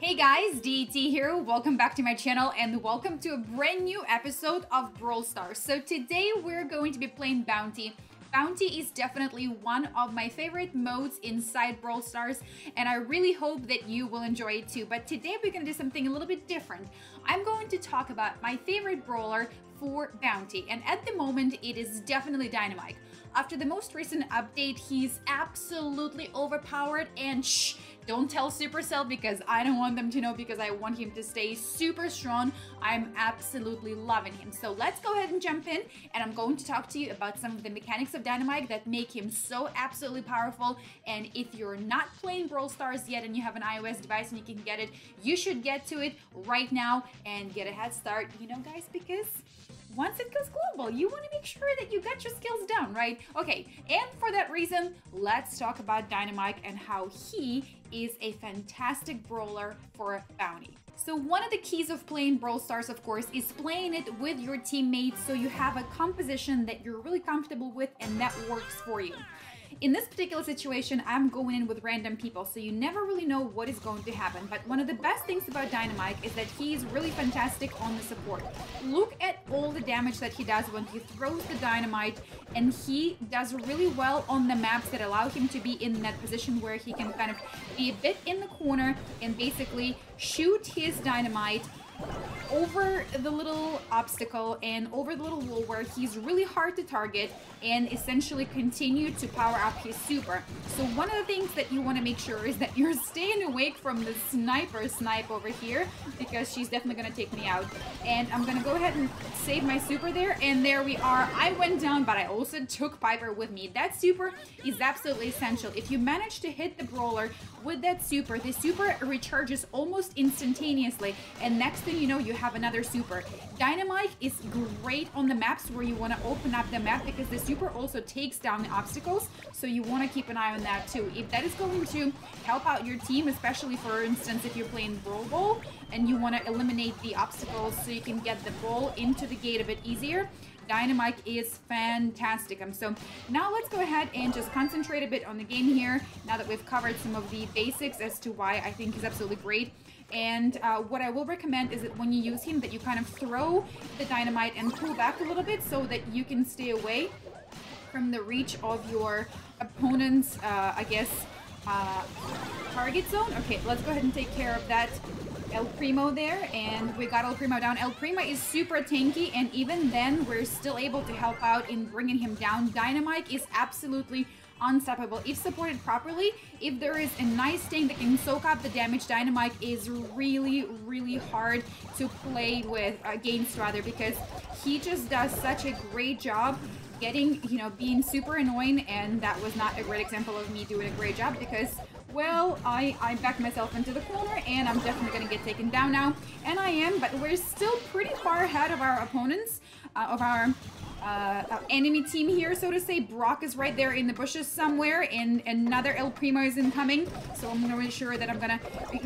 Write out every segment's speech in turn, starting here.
Hey guys, DT here. Welcome back to my channel and welcome to a brand new episode of Brawl Stars. So today we're going to be playing Bounty. Bounty is definitely one of my favorite modes inside Brawl Stars, and I really hope that you will enjoy it too. But today we're going to do something a little bit different. I'm going to talk about my favorite brawler for Bounty, and at the moment it is definitely Dynamike. After the most recent update, he's absolutely overpowered, and shh, don't tell Supercell because I don't want them to know, because I want him to stay super strong. I'm absolutely loving him. So let's go ahead and jump in, and I'm going to talk to you about some of the mechanics of Dynamike that make him so absolutely powerful. And if you're not playing Brawl Stars yet and you have an iOS device and you can get it, you should get to it right now and get a head start, you know guys, because once it goes global, you want to make sure that you got your skills down, right? Okay, and for that reason, let's talk about Dynamike and how he is a fantastic brawler for Bounty. So one of the keys of playing Brawl Stars, of course, is playing it with your teammates so you have a composition that you're really comfortable with and that works for you. In this particular situation, I'm going in with random people, so you never really know what is going to happen. But one of the best things about Dynamike is that he's really fantastic on the support. Look at all the damage that he does when he throws the dynamite, and he does really well on the maps that allow him to be in that position where he can kind of be a bit in the corner and basically shoot his dynamite over the little obstacle and over the little wall where he's really hard to target, and essentially continue to power up his super. So one of the things that you want to make sure is that you're staying awake from the snipe over here, because she's definitely going to take me out. And I'm going to go ahead and save my super there, and there we are. I went down, but I also took Piper with me. That super is absolutely essential. If you manage to hit the brawler with that super, the super recharges almost instantaneously, and next thing you know, you have another super. Dynamike is great on the maps where you want to open up the map, because the super also takes down the obstacles, so you want to keep an eye on that too. If that is going to help out your team, especially for instance if you're playing Brawl Ball and you want to eliminate the obstacles so you can get the ball into the gate a bit easier, Dynamike is fantastic. So now let's go ahead and just concentrate a bit on the game here, now that we've covered some of the basics as to why I think he's absolutely great. And what I will recommend is that when you use him, that you kind of throw the dynamite and pull back a little bit so that you can stay away from the reach of your opponent's, I guess, target zone. Okay, let's go ahead and take care of that El Primo there, and we got El Primo down. El Primo is super tanky, and even then we're still able to help out in bringing him down. Dynamike is absolutely unstoppable if supported properly. If there is a nice tank that can soak up the damage, Dynamike is really hard to play with, against rather, because he just does such a great job getting, you know, being super annoying. And that was not a great example of me doing a great job, because, well, I backed myself into the corner and I'm definitely gonna get taken down now, and I am, but we're still pretty far ahead of our opponents, of our enemy team here, so to say. Brock is right there in the bushes somewhere, and another El Primo is incoming, so I'm gonna make sure that I'm gonna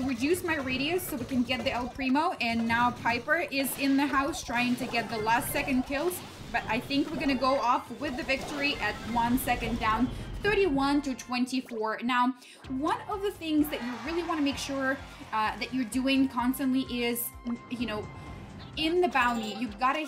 reduce my radius so we can get the El Primo. And now Piper is in the house trying to get the last second kills, but I think we're gonna go off with the victory at 1 second down, 31-24. Now, one of the things that you really want to make sure that you're doing constantly is, you know, in the bounty, you gotta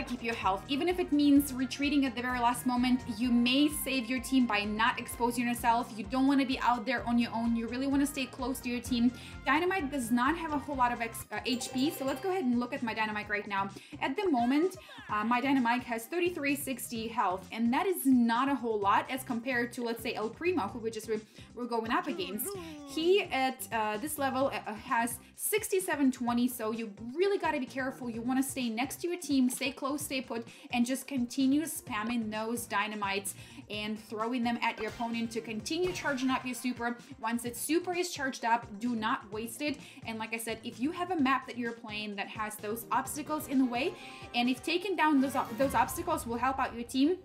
keep your health. Even if it means retreating at the very last moment, you may save your team by not exposing yourself. You don't want to be out there on your own. You really want to stay close to your team. Dynamite does not have a whole lot of HP, so let's go ahead and look at my Dynamike right now. At the moment, my Dynamike has 3360 health, and that is not a whole lot as compared to, let's say, El Primo, who we're going up against. He at this level has 6720, so you really got to be careful. You want to stay next to your team, stay close, stay put, and just continue spamming those dynamites and throwing them at your opponent to continue charging up your super. Once its super is charged up, do not waste it. And like I said, if you have a map that you're playing that has those obstacles in the way, and if taking down those obstacles will help out your team,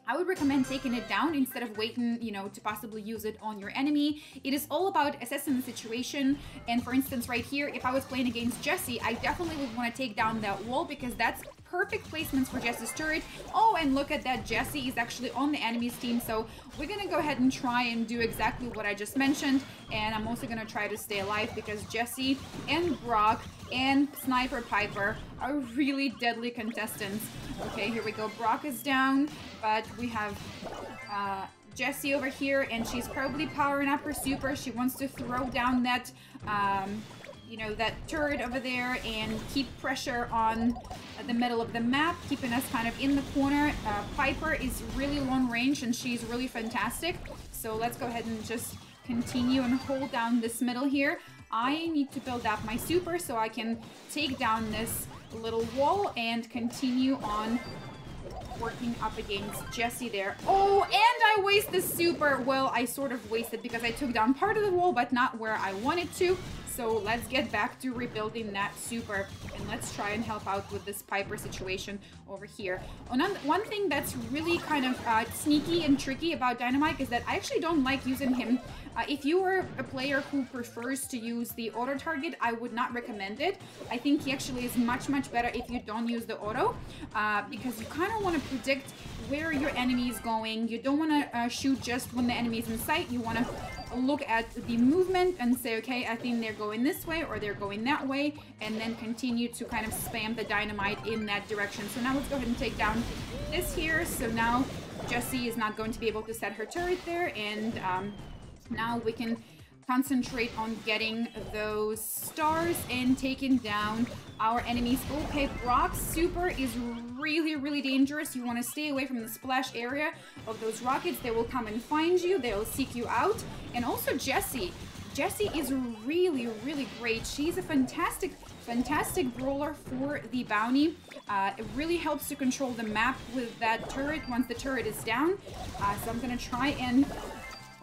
I would recommend taking it down instead of waiting, you know, to possibly use it on your enemy. It is all about assessing the situation. And for instance, right here, if I was playing against Jessie, I definitely would want to take down that wall, because that's perfect placements for Jesse's turret. Oh, and look at that, Jesse is actually on the enemy's team, so we're gonna go ahead and try and do exactly what I just mentioned. And I'm also gonna try to stay alive because Jesse and Brock and Sniper Piper are really deadly contestants. Okay, here we go. Brock is down, but we have Jessie over here, and she's probably powering up her super. She wants to throw down that, you know, that turret over there and keep pressure on the middle of the map, keeping us kind of in the corner. Piper is really long range, and she's really fantastic. So let's go ahead and just continue and hold down this middle here. I need to build up my super so I can take down this little wall and continue on working up against Jessie there. Oh, and I waste the super. Well, I sort of wasted because I took down part of the wall, but not where I wanted to. So let's get back to rebuilding that super, and let's try and help out with this Piper situation over here. One thing that's really kind of sneaky and tricky about Dynamike is that I actually don't like using him. If you are a player who prefers to use the auto target, I would not recommend it. I think he actually is much better if you don't use the auto, because you kind of want to predict where your enemy is going. You don't want to shoot just when the enemy is in sight. You want to look at the movement and say, okay, I think they're going this way or they're going that way, and then continue to kind of spam the dynamite in that direction. So now let's go ahead and take down this here. So now Jessie is not going to be able to set her turret there, and now we can concentrate on getting those stars and taking down our enemies. Okay, Brock's super is really dangerous. You want to stay away from the splash area of those rockets. They will come and find you. They will seek you out. And also Jessie. Jessie is really great. She's a fantastic brawler for the bounty. It really helps to control the map with that turret once the turret is down. So I'm gonna try and...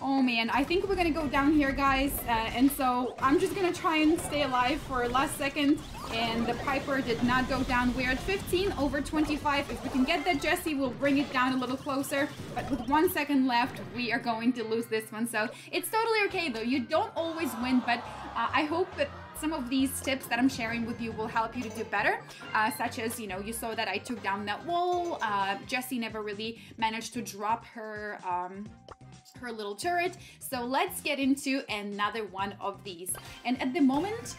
Oh man, I think we're gonna go down here, guys, and so I'm just gonna try and stay alive for last second, and the Piper did not go down. We're at 15 over 25. If we can get that Jessie, we'll bring it down a little closer, but with 1 second left, we are going to lose this one, so it's totally okay, though. You don't always win, but I hope that some of these tips that I'm sharing with you will help you to do better, such as, you know, you saw that I took down that wall. Jessie never really managed to drop her her little turret. So let's get into another one of these. And at the moment,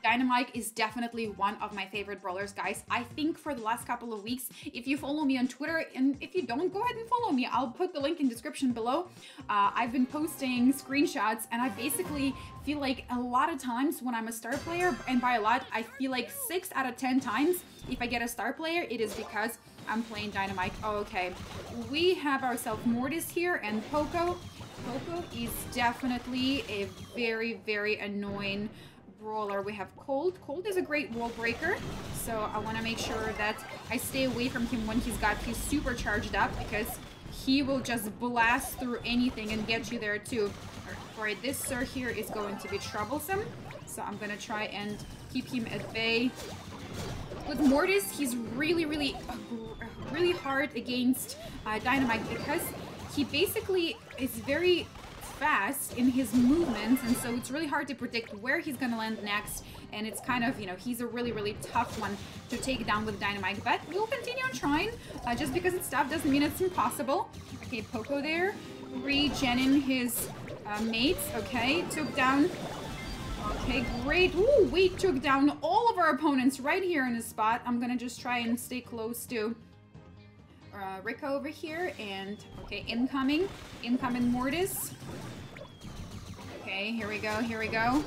Dynamike is definitely one of my favorite brawlers, guys. I think for the last couple of weeks, if you follow me on Twitter, and if you don't, go ahead and follow me. I'll put the link in the description below. I've been posting screenshots, and I basically feel like a lot of times when I'm a star player, and by a lot, I feel like 6 out of 10 times, if I get a star player, it is because I'm playing Dynamike. Oh, okay. We have ourselves Mortis here and Poco. Poco is definitely a very annoying brawler. We have Cold. Cold is a great wall breaker, so I want to make sure that I stay away from him when he's got his super charged up, because he will just blast through anything and get you there too. Alright, this sir here is going to be troublesome, so I'm gonna try and keep him at bay. With Mortis, he's really hard against Dynamike, because he basically is very fast in his movements, and so it's really hard to predict where he's gonna land next, and it's kind of, you know, he's a really tough one to take down with Dynamike, but we'll continue on trying. Just because it's tough doesn't mean it's impossible. Okay, Poco there, regenning his mates. Okay, took down... Okay, great. Ooh, we took down all of our opponents right here in this spot. I'm gonna just try and stay close to Rico over here, and okay, incoming Mortis. Okay, here we go.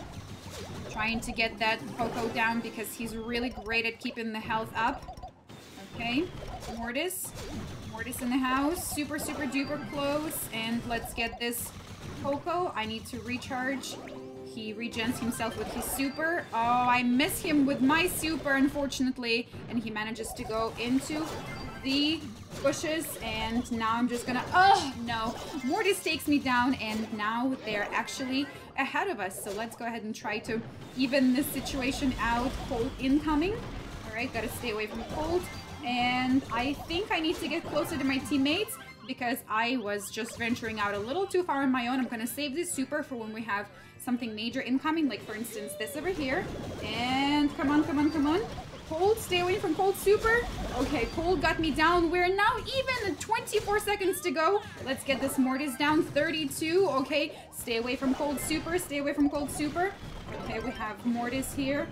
Trying to get that Poco down because he's really great at keeping the health up. Okay, Mortis in the house, super duper close, and let's get this Poco. I need to recharge. He regens himself with his super. Oh, I miss him with my super, unfortunately, and he manages to go into the bushes, and now I'm just gonna... Oh, no. Mortis takes me down, and now they're actually ahead of us. So let's go ahead and try to even this situation out. Cold incoming. Alright, gotta stay away from Cold. And I think I need to get closer to my teammates, because I was just venturing out a little too far on my own. I'm gonna save this super for when we have something major incoming, like for instance this over here. And come on. Cold, stay away from Cold Super. Okay, Cold got me down. We're now even, 24 seconds to go. Let's get this Mortis down, 32. Okay, stay away from Cold Super, stay away from Cold Super. Okay, we have Mortis here.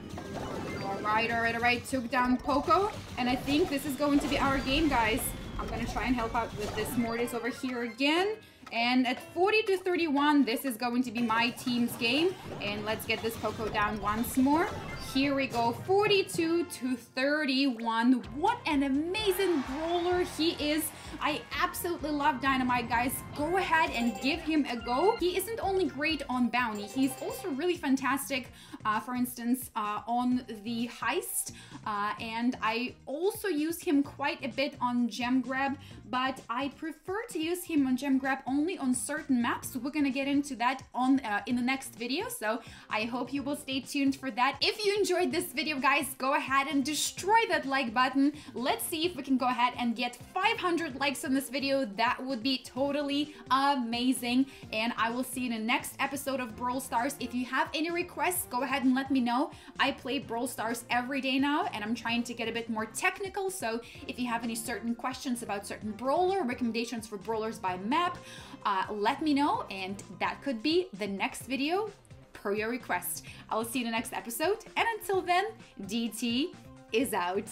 All right. Took down Poco. And I think this is going to be our game, guys. I'm gonna try and help out with this Mortis over here again. And at 40-31, this is going to be my team's game. And let's get this Poco down once more. Here we go, 42-31. What an amazing brawler he is. I absolutely love Dynamike, guys. Go ahead and give him a go. He isn't only great on bounty, he's also really fantastic, for instance, on the heist. And I also use him quite a bit on gem grab, but I prefer to use him on gem grab only on certain maps. We're gonna get into that on in the next video, so I hope you will stay tuned for that. If you enjoyed this video, guys, go ahead and destroy that like button. Let's see if we can go ahead and get 500 likes on this video. That would be totally amazing, and I will see you in the next episode of Brawl Stars. If you have any requests, go ahead and let me know. I play Brawl Stars every day now, and I'm trying to get a bit more technical, so if you have any certain questions about certain brawler, recommendations for brawlers by map, let me know, and that could be the next video per your request. I will see you in the next episode, and until then, DT is out.